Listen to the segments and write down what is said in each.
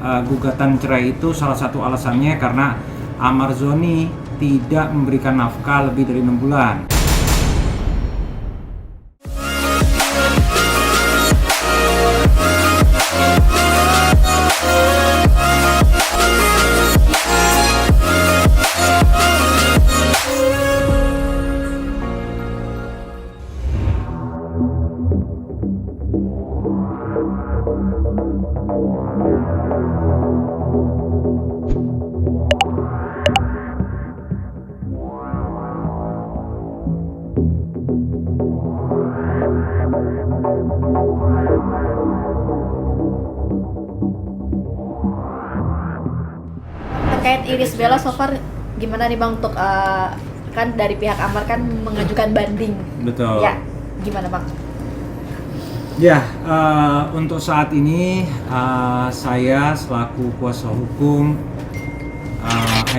gugatan cerai itu salah satu alasannya karena Amarzoni tidak memberikan nafkah lebih dari 6 bulan. Terkait Irish Bella so far gimana nih Bang untuk kan dari pihak Amar kan mengajukan banding. Betul. Ya, gimana Bang? Ya, untuk saat ini saya selaku kuasa hukum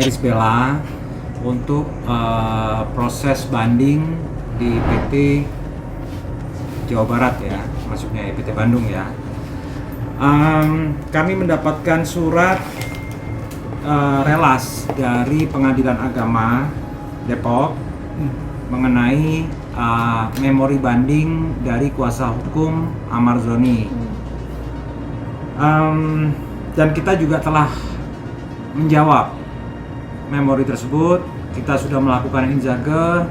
Irish Bella untuk proses banding di PT Jawa Barat ya, maksudnya PT Bandung ya. Kami mendapatkan surat relas dari Pengadilan Agama Depok mengenai memori banding dari kuasa hukum Amarzoni. Dan kita juga telah menjawab memori tersebut. Kita sudah melakukan injage,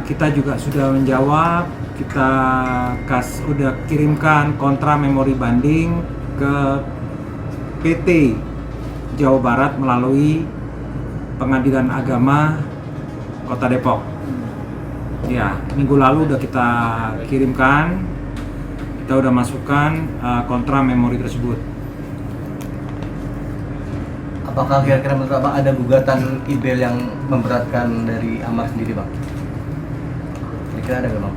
kita juga sudah menjawab, kita sudah kirimkan kontra memori banding ke PT Jawa Barat melalui Pengadilan Agama Kota Depok. Ya, minggu lalu udah kita kirimkan, kita udah masukkan kontra memori tersebut. Apakah kira-kira menurut Abang ada gugatan IBEL yang memberatkan dari Amar sendiri Bang? Kira-kira ada nggak Bang?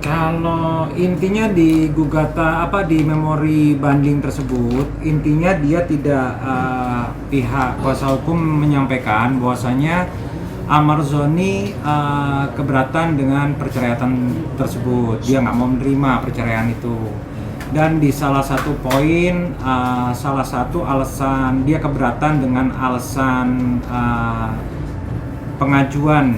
Kalau intinya di gugatan di memori banding tersebut, intinya dia tidak pihak kuasa hukum menyampaikan bahwasanya Amarzoni keberatan dengan perceraian tersebut. Dia nggak mau menerima perceraian itu. Dan di salah satu poin, salah satu alasan dia keberatan dengan alasan pengajuan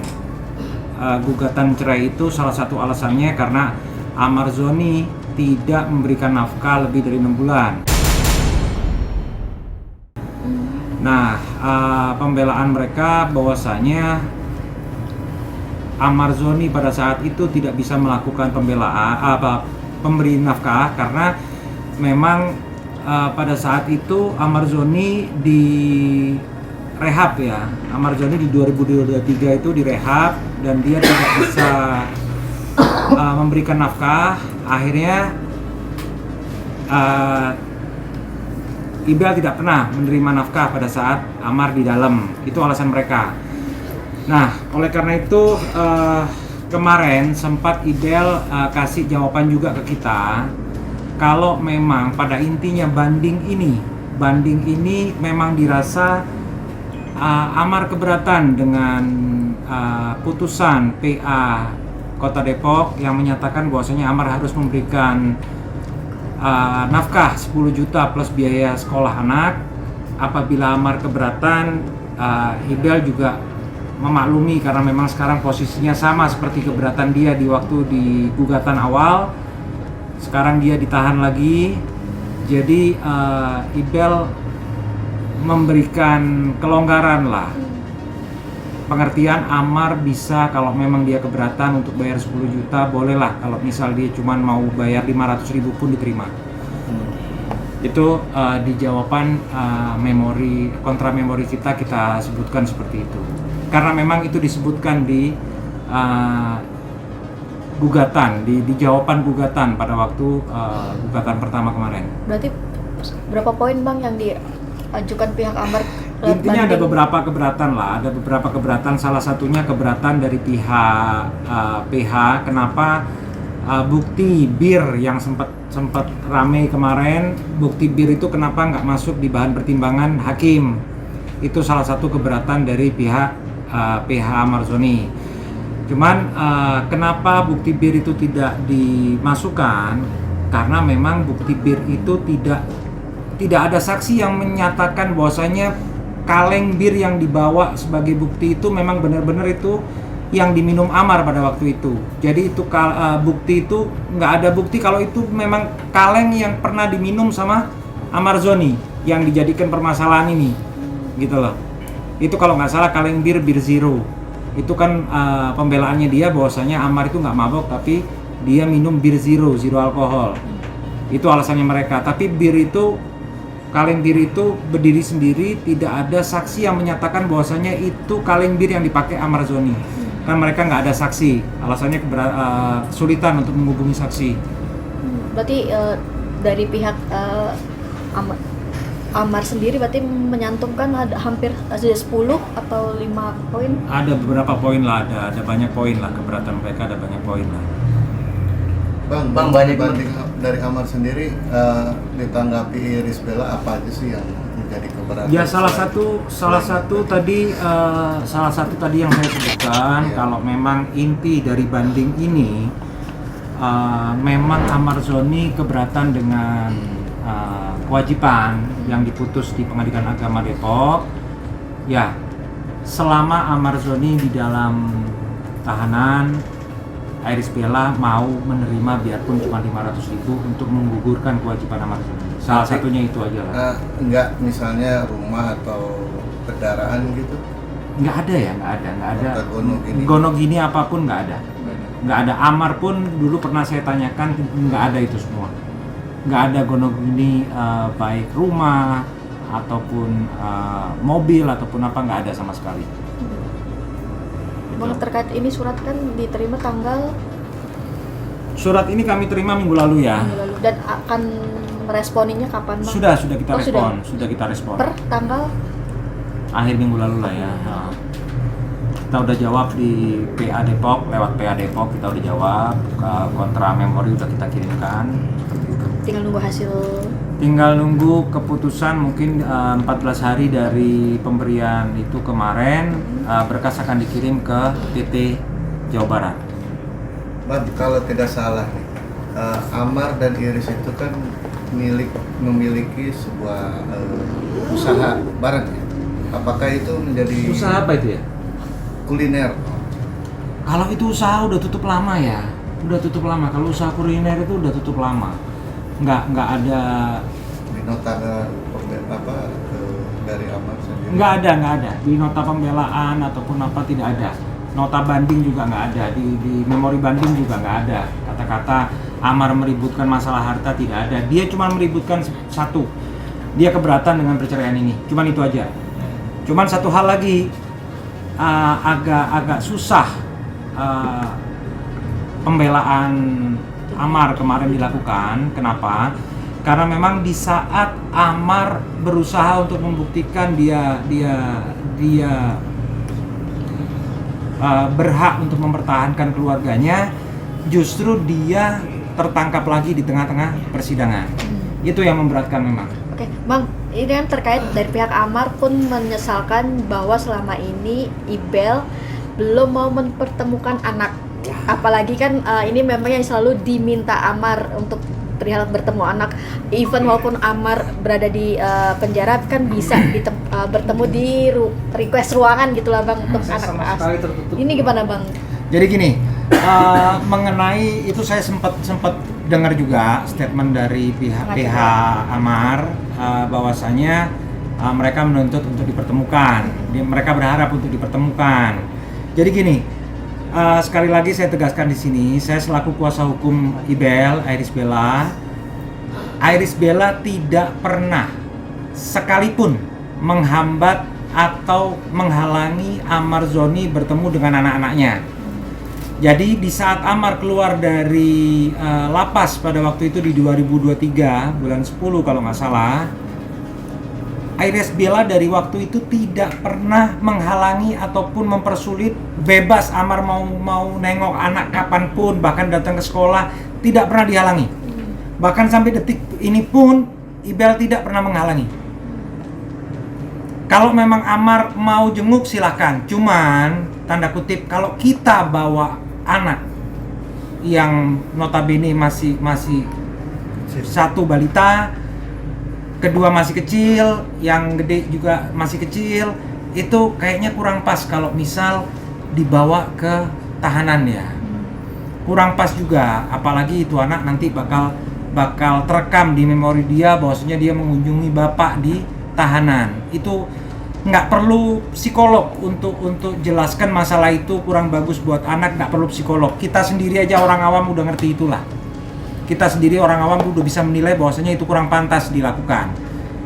gugatan cerai itu, salah satu alasannya karena Amarzoni tidak memberikan nafkah lebih dari 6 bulan. Nah, pembelaan mereka bahwasanya Amarzoni pada saat itu tidak bisa melakukan pemberi nafkah karena memang pada saat itu Amarzoni di rehab ya. Amarzoni di 2023 itu direhab dan dia tidak bisa memberikan nafkah. Akhirnya IBEL tidak pernah menerima nafkah pada saat Amar di dalam. Itu alasan mereka. Nah, oleh karena itu kemarin sempat IBEL kasih jawaban juga ke kita kalau memang pada intinya banding ini memang dirasa Amar keberatan dengan putusan PA Kota Depok yang menyatakan bahwasanya Amar harus memberikan nafkah 10 juta plus biaya sekolah anak. Apabila Amar keberatan, IBEL juga memaklumi karena memang sekarang posisinya sama seperti keberatan dia di waktu di gugatan awal. Sekarang dia ditahan lagi. Jadi IBEL memberikan kelonggaran lah, pengertian Amar bisa kalau memang dia keberatan untuk bayar 10 juta bolehlah, kalau misal dia cuma mau bayar 500.000 pun diterima. Itu di jawaban kontra memori kita sebutkan seperti itu karena memang itu disebutkan di gugatan, di jawaban gugatan pada waktu gugatan pertama kemarin. Berarti berapa poin Bang yang diajukan pihak Amar? Intinya ada beberapa keberatan lah, ada beberapa keberatan. Salah satunya keberatan dari pihak PH. Kenapa bukti bir yang sempat rame kemarin, bukti bir itu kenapa nggak masuk di bahan pertimbangan hakim? Itu salah satu keberatan dari pihak PH Amarzoni. Cuman kenapa bukti bir itu tidak dimasukkan? Karena memang bukti bir itu tidak tidak ada saksi yang menyatakan bahwasanya kaleng bir yang dibawa sebagai bukti itu memang benar-benar itu yang diminum Amar pada waktu itu. Jadi itu bukti itu nggak ada bukti kalau itu memang kaleng yang pernah diminum sama Amar Zoni yang dijadikan permasalahan ini, gitu loh. Itu kalau nggak salah kaleng bir zero. Itu kan pembelaannya dia bahwasanya Amar itu nggak mabok tapi dia minum bir zero alkohol. Itu alasannya mereka. Tapi kaleng bir itu berdiri sendiri, tidak ada saksi yang menyatakan bahwasanya itu kaleng bir yang dipakai Amar Zoni. Kan mereka nggak ada saksi, alasannya kesulitan untuk menghubungi saksi. Berarti dari pihak Amar sendiri berarti menyantumkan ada hampir 10 atau 5 poin? Ada beberapa poin lah, ada banyak poin lah, keberatan mereka ada banyak poin lah. Bang, banyak banding dari Amar sendiri ditanggapi Iris Bella apa aja sih yang menjadi keberatan? Ya salah satu tadi yang saya sebutkan, kalau memang inti dari banding ini memang Amar Zoni keberatan dengan kewajiban yang diputus di Pengadilan Agama Depok. Ya, selama Amar Zoni di dalam tahanan, Iris Bella mau menerima biarpun cuma 500.000 untuk menggugurkan kewajiban Amar Zoni. Salah satunya itu aja lah. Enggak misalnya rumah atau kendaraan gitu? Nggak ada. Gono Gini apapun nggak ada. Amar pun dulu pernah saya tanyakan, nggak ada itu semua. Nggak ada gono gini, baik rumah ataupun mobil ataupun apa, nggak ada sama sekali. Bang, terkait ini surat kan diterima tanggal Surat ini kami terima minggu lalu ya. minggu lalu dan akan meresponinya kapan, Bang? Sudah kita Oh, respon, sudah kita respon. Per tanggal Akhir minggu lalu lah ya. Nah, kita udah jawab di PA Depok, lewat PA Depok kita udah jawab, kontra memori udah kita kirimkan. tinggal nunggu hasil keputusan mungkin 14 hari dari pemberian itu kemarin. Berkas akan dikirim ke PT Jawa Barat. Bang, kalau tidak salah nih, Amar dan Iris itu kan memiliki sebuah usaha bareng ya? Apakah itu menjadi Usaha apa itu ya? kuliner? Kalau itu usaha udah tutup lama ya. Kalau usaha kuliner itu udah tutup lama. Nggak ada. Di nota dari Amar sendiri? Nggak ada. Di nota pembelaan ataupun apa tidak ada. Nota banding juga nggak ada. Di memori banding juga nggak ada. Kata-kata Amar meributkan masalah harta tidak ada. Dia cuma meributkan satu. Dia keberatan dengan perceraian ini. Cuman itu aja. Cuman satu hal lagi, agak susah pembelaan Amar kemarin dilakukan. Kenapa? Karena memang di saat Amar berusaha untuk membuktikan dia berhak untuk mempertahankan keluarganya, justru dia tertangkap lagi di tengah-tengah persidangan. Itu yang memberatkan memang. Oke, Bang, ini kan terkait dari pihak Amar pun menyesalkan bahwa selama ini Ibel belum mau mempertemukan anak. Apalagi kan ini memang yang selalu diminta Amar untuk perihal bertemu anak. Even walaupun Amar berada di penjara kan bisa bertemu di request ruangan gitulah, Bang, untuk Saya anak sama Mas. sekali tertutup. Ini gimana, Bang? Jadi gini, mengenai itu saya sempat dengar juga statement dari pihak Amar bahwasanya mereka menuntut untuk dipertemukan. Mereka berharap untuk dipertemukan. Jadi gini, sekali lagi saya tegaskan di sini, saya selaku kuasa hukum Ibel, Iris Bella tidak pernah sekalipun menghambat atau menghalangi Amar Zoni bertemu dengan anak-anaknya. Jadi di saat Amar keluar dari lapas pada waktu itu di 2023 bulan 10 kalau nggak salah, Iris Bella dari waktu itu tidak pernah menghalangi ataupun mempersulit. Bebas Amar mau nengok anak kapanpun, bahkan datang ke sekolah tidak pernah dihalangi. Bahkan sampai detik ini pun Ibel tidak pernah menghalangi. Kalau memang Amar mau jenguk silahkan, cuman tanda kutip kalau kita bawa anak yang notabene masih satu balita, kedua masih kecil, yang gede juga masih kecil, itu kayaknya kurang pas kalau misal dibawa ke tahanan ya. Kurang pas juga, apalagi itu anak nanti bakal terekam di memori dia bahwasanya dia mengunjungi bapak di tahanan. Itu nggak perlu psikolog untuk jelaskan masalah itu kurang bagus buat anak, nggak perlu psikolog. Kita sendiri aja orang awam udah ngerti itulah. Kita sendiri orang awam udah bisa menilai bahwasanya itu kurang pantas dilakukan.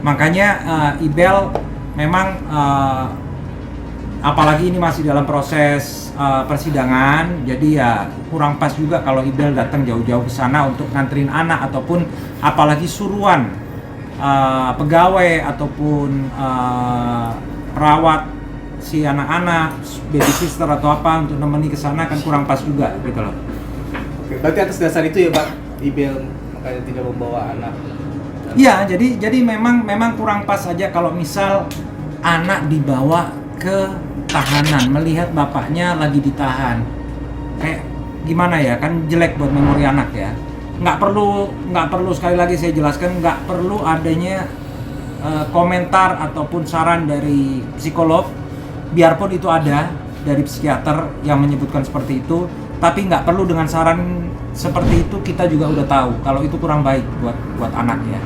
Makanya Ibel memang apalagi ini masih dalam proses persidangan, jadi ya kurang pas juga kalau Ibel datang jauh-jauh ke sana untuk nganterin anak ataupun apalagi suruhan pegawai ataupun perawat si anak-anak, baby sister atau apa untuk nemeni ke sana kan kurang pas juga gitu loh. Oke, berarti atas dasar itu ya Pak, Ibel makanya tidak membawa anak. Iya, jadi memang kurang pas aja kalau misal anak dibawa ke tahanan, melihat bapaknya lagi ditahan. Kayak gimana ya, kan jelek buat memori anak ya. Nggak perlu sekali lagi saya jelaskan, nggak perlu adanya komentar ataupun saran dari psikolog, biarpun itu ada dari psikiater yang menyebutkan seperti itu, tapi nggak perlu dengan saran seperti itu. Kita juga udah tahu kalau itu kurang baik buat anak ya.